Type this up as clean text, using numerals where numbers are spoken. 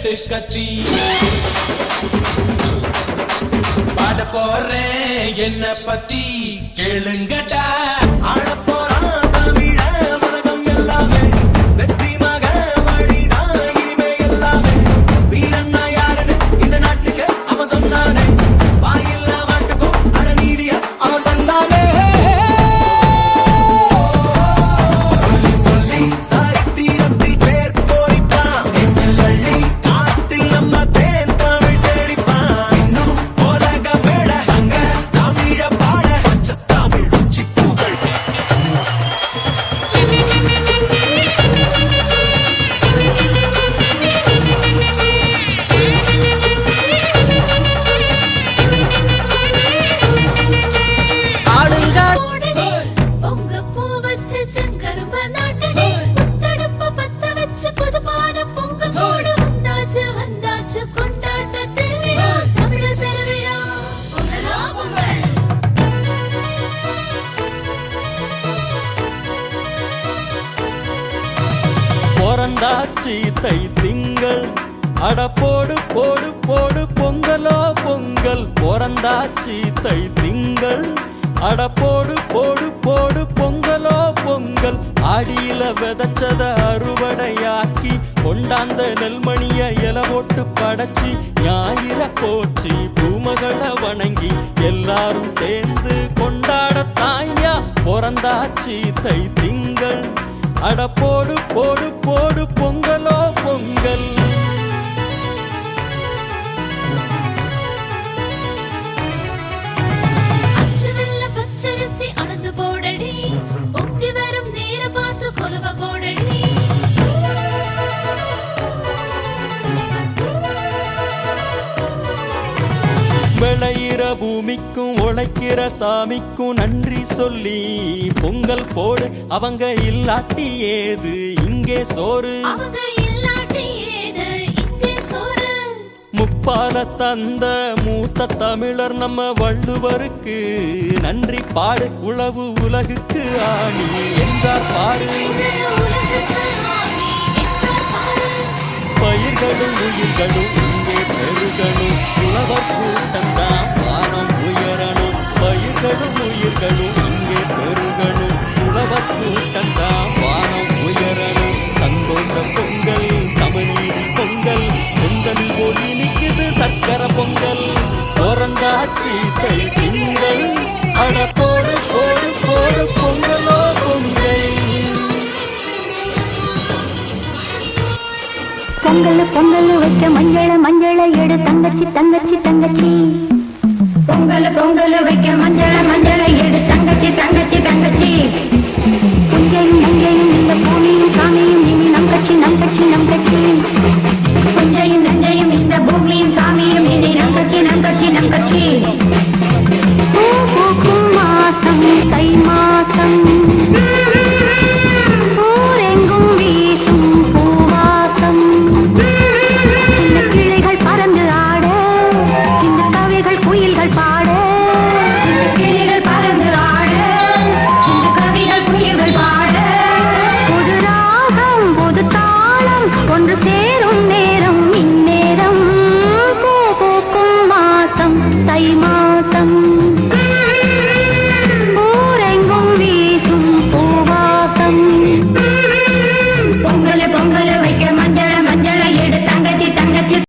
வெட்டு கத்தி பாட போறேன் என்ன பத்தி கேளுங்கடா. பொறந்தாச்சி தை திங்கள் அட போடு போடு போடு பொங்கலோ பொங்கல். பொறந்தாச்சி தை திங்கள் அட போடு போடு போடு பொங்கலோ பொங்கல். ஆடியில விதைச்சத அறுவடையாக்கி கொண்டாந்த நெல்மணிய இல போட்டு படைச்சி ஞாயிற போச்சு பூமகளை வணங்கி எல்லாரும் சேர்ந்து கொண்டாடத்தாயா. பொறந்தாச்சி தை திங்கள் அட போடு போடு போடு பொங்கலோ பொங்கல். அச்சுவெல்ல பச்சரிசி அனந்து போடடி பொங்கி வரும் நேர பார்த்து கொலுவ போடடி. விளையிற பூமிக்கும் உழைக்கிற சாமிக்கும் நன்றி சொல்லி பொங்கல் போடு. அவங்க இல்லாட்டி ஏது இங்கே சோறு, முப்பால தந்த மூத்த தமிழர் நம்ம வள்ளுவருக்கு நன்றி பாடு. உழவு உலகுக்கு ஆணி என்றார் பாரு. பயிர்களும் உயிர்களும் இங்கே பெருகணும். உழவர் கூட்டம்தான் வானம் உயரணும். பயிர்களும் உயிர்களும் இங்கே பெருகணும். உழவர் கூட்டம்தான் வானம் உயரணும். சந்தோஷ பொங்கல் சமநீதி பொங்கல் பொங்கல் ஒளி நிற்குது சக்கர பொங்கல். பிறந்தாச்சி தை திங்கள் அட போடு போடு போடு பொங்கலோ பொங்கல். பொங்கல் பொங்கல் வைக்க மஞ்சள மஞ்சள எடு தங்கச்சி தங்கச்சி தங்கச்சி. பொங்கல் பொங்கல் வைக்க மஞ்சள மஞ்சள எடு தங்கச்சி தங்கச்சி தங்கச்சி. புஞ்சையும் நஞ்சையும் இந்த பூமியும் சாமியும் இனி நம் கட்சி நம் கட்சி நம் கட்சி. புஞ்சையும் நஞ்சையும் இந்த பூமியும் சாமியும் இனி நம் கட்சி நம் கட்சி நம் கட்சி.